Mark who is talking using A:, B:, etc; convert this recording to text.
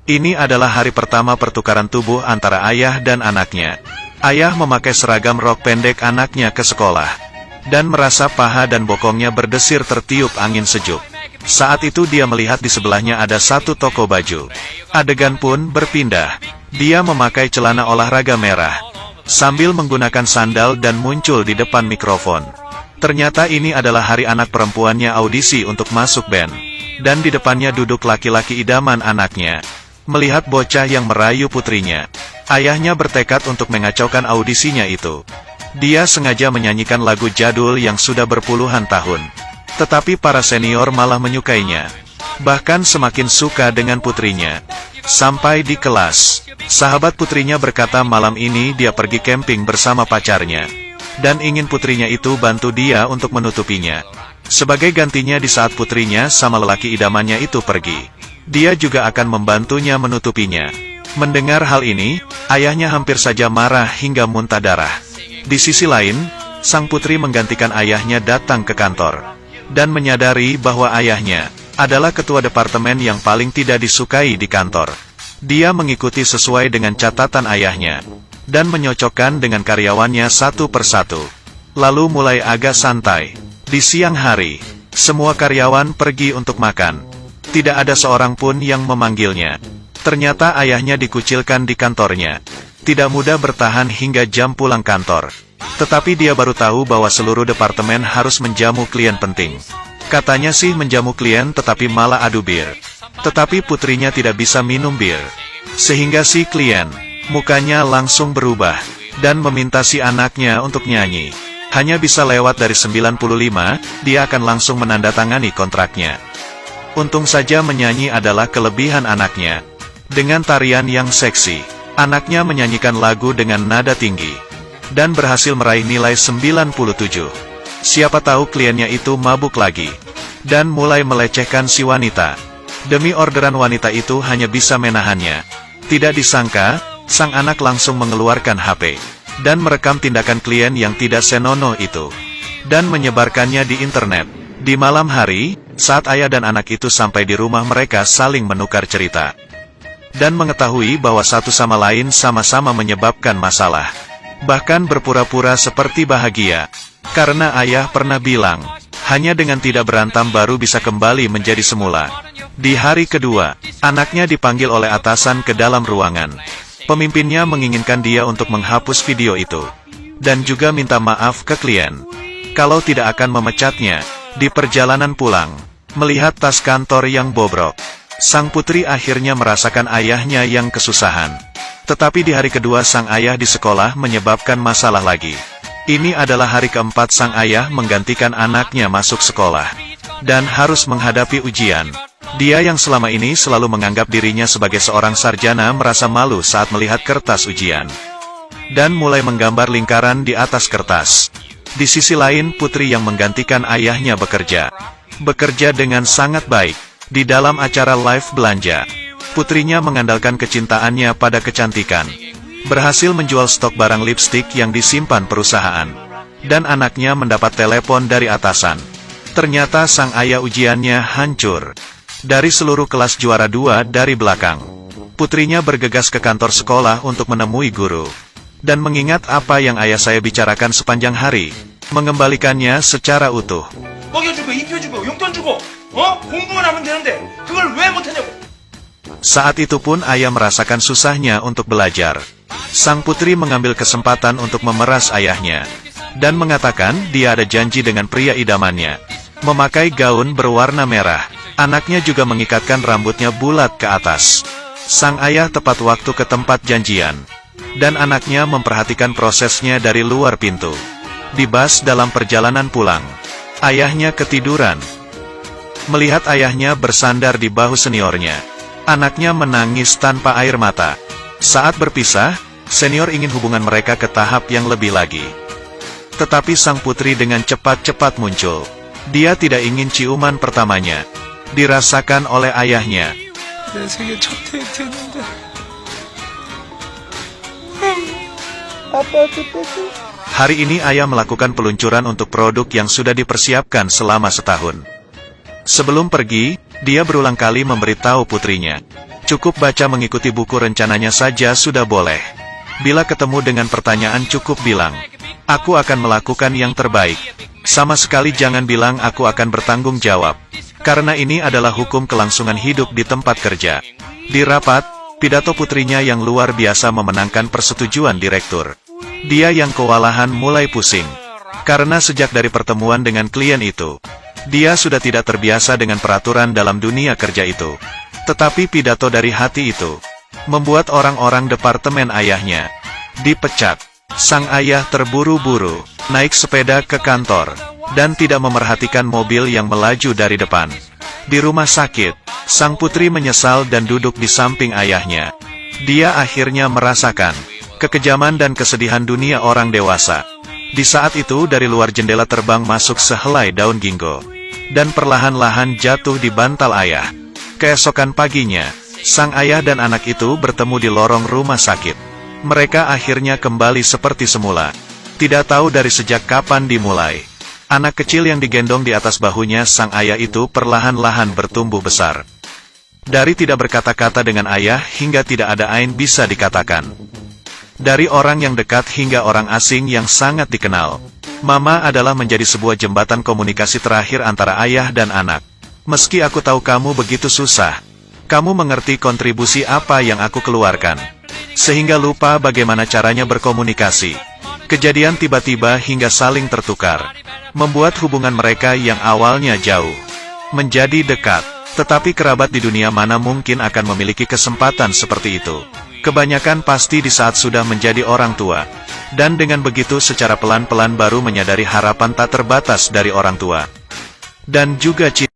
A: Ini adalah hari pertama pertukaran tubuh antara ayah dan anaknya. Ayah memakai seragam rok pendek anaknya ke sekolah. Dan merasa paha dan bokongnya berdesir tertiup angin sejuk. Saat itu dia melihat di sebelahnya ada satu toko baju. Adegan pun berpindah. Dia memakai celana olahraga merah. Sambil menggunakan sandal dan muncul di depan mikrofon. Ternyata ini adalah hari anak perempuannya audisi untuk masuk band. Dan di depannya duduk laki-laki idaman anaknya. Melihat bocah yang merayu putrinya, ayahnya bertekad untuk mengacaukan audisinya itu. Dia sengaja menyanyikan lagu jadul yang sudah berpuluhan tahun. Tetapi para senior malah menyukainya. Bahkan semakin suka dengan putrinya. Sampai di kelas, sahabat putrinya berkata malam ini dia pergi camping bersama pacarnya. Dan ingin putrinya itu bantu dia untuk menutupinya. Sebagai gantinya di saat putrinya sama lelaki idamannya itu pergi, dia juga akan membantunya menutupinya. Mendengar hal ini, ayahnya hampir saja marah hingga muntah darah. Di sisi lain, sang putri menggantikan ayahnya datang ke kantor. Dan menyadari bahwa ayahnya adalah ketua departemen yang paling tidak disukai di kantor. Dia mengikuti sesuai dengan catatan ayahnya. Dan menyocokkan dengan karyawannya satu persatu. Lalu mulai agak santai. Di siang hari, semua karyawan pergi untuk makan. Tidak ada seorang pun yang memanggilnya. Ternyata ayahnya dikucilkan di kantornya. Tidak mudah bertahan hingga jam pulang kantor. Tetapi dia baru tahu bahwa seluruh departemen harus menjamu klien penting. Katanya sih menjamu klien tetapi malah adu bir. Tetapi putrinya tidak bisa minum bir. Sehingga si klien, mukanya langsung berubah. Dan meminta si anaknya untuk nyanyi. Hanya bisa lewat dari 95, dia akan langsung menandatangani kontraknya. Untung saja menyanyi adalah kelebihan anaknya. Dengan tarian yang seksi, anaknya menyanyikan lagu dengan nada tinggi. Dan berhasil meraih nilai 97. Siapa tahu kliennya itu mabuk lagi. Dan mulai melecehkan si wanita. Demi orderan wanita itu hanya bisa menahannya. Tidak disangka, sang anak langsung mengeluarkan HP. Dan merekam tindakan klien yang tidak senonoh itu. Dan menyebarkannya di internet. Di malam hari, saat ayah dan anak itu sampai di rumah mereka saling menukar cerita. Dan mengetahui bahwa satu sama lain sama-sama menyebabkan masalah. Bahkan berpura-pura seperti bahagia. Karena ayah pernah bilang, hanya dengan tidak berantem baru bisa kembali menjadi semula. Di hari kedua, anaknya dipanggil oleh atasan ke dalam ruangan. Pemimpinnya menginginkan dia untuk menghapus video itu. Dan juga minta maaf ke klien. Kalau tidak akan memecatnya. Di perjalanan pulang, melihat tas kantor yang bobrok, sang putri akhirnya merasakan ayahnya yang kesusahan. Tetapi di hari kedua sang ayah di sekolah menyebabkan masalah lagi. Ini adalah hari keempat sang ayah menggantikan anaknya masuk sekolah. Dan harus menghadapi ujian. Dia yang selama ini selalu menganggap dirinya sebagai seorang sarjana merasa malu saat melihat kertas ujian. Dan mulai menggambar lingkaran di atas kertas. Di sisi lain putri yang menggantikan ayahnya bekerja. Bekerja dengan sangat baik. Di dalam acara live belanja. Putrinya mengandalkan kecintaannya pada kecantikan. Berhasil menjual stok barang lipstik yang disimpan perusahaan. Dan anaknya mendapat telepon dari atasan. Ternyata sang ayah ujiannya hancur. Dari seluruh kelas juara 2 dari belakang. Putrinya bergegas ke kantor sekolah untuk menemui guru. Dan mengingat apa yang ayah saya bicarakan sepanjang hari, mengembalikannya secara utuh. Saat itu pun ayah merasakan susahnya untuk belajar. Sang putri mengambil kesempatan untuk memeras ayahnya. Dan mengatakan dia ada janji dengan pria idamannya. Memakai gaun berwarna merah. Anaknya juga mengikatkan rambutnya bulat ke atas. Sang ayah tepat waktu ke tempat janjian. Dan anaknya memperhatikan prosesnya dari luar pintu. Di bus dalam perjalanan pulang, ayahnya ketiduran. Melihat ayahnya bersandar di bahu seniornya, anaknya menangis tanpa air mata. Saat berpisah, senior ingin hubungan mereka ke tahap yang lebih lagi. Tetapi sang putri dengan cepat-cepat muncul. Dia tidak ingin ciuman pertamanya dirasakan oleh ayahnya. Hari ini ayah melakukan peluncuran untuk produk yang sudah dipersiapkan selama setahun. Sebelum pergi, Dia berulang kali memberitahu putrinya. Cukup baca mengikuti buku rencananya saja sudah boleh. Bila ketemu dengan pertanyaan cukup bilang, aku akan melakukan yang terbaik. Sama sekali jangan bilang aku akan bertanggung jawab. Karena ini adalah hukum kelangsungan hidup di tempat kerja. Di rapat, pidato putrinya yang luar biasa memenangkan persetujuan direktur. Dia yang kewalahan mulai pusing. Karena sejak dari pertemuan dengan klien itu, dia sudah tidak terbiasa dengan peraturan dalam dunia kerja itu. Tetapi pidato dari hati itu membuat orang-orang departemen ayahnya dipecat. Sang ayah terburu-buru naik sepeda ke kantor dan tidak memerhatikan mobil yang melaju dari depan. Di rumah sakit, sang putri menyesal dan duduk di samping ayahnya. Dia akhirnya merasakan kekejaman dan kesedihan dunia orang dewasa. Di saat itu dari luar jendela terbang masuk sehelai daun ginkgo, dan perlahan-lahan jatuh di bantal ayah. Keesokan paginya, sang ayah dan anak itu bertemu di lorong rumah sakit. Mereka akhirnya kembali seperti semula. Tidak tahu dari sejak kapan dimulai. Anak kecil yang digendong di atas bahunya sang ayah itu perlahan-lahan bertumbuh besar. Dari tidak berkata-kata dengan ayah hingga tidak ada ain bisa dikatakan. Dari orang yang dekat hingga orang asing yang sangat dikenal. Mama adalah menjadi sebuah jembatan komunikasi terakhir antara ayah dan anak. Meski aku tahu kamu begitu susah, kamu mengerti kontribusi apa yang aku keluarkan. Sehingga lupa bagaimana caranya berkomunikasi. Kejadian tiba-tiba hingga saling tertukar. Membuat hubungan mereka yang awalnya jauh menjadi dekat. Tetapi kerabat di dunia mana mungkin akan memiliki kesempatan seperti itu. Kebanyakan pasti di saat sudah menjadi orang tua. Dan dengan begitu secara pelan-pelan baru menyadari harapan tak terbatas dari orang tua. Dan juga cinta.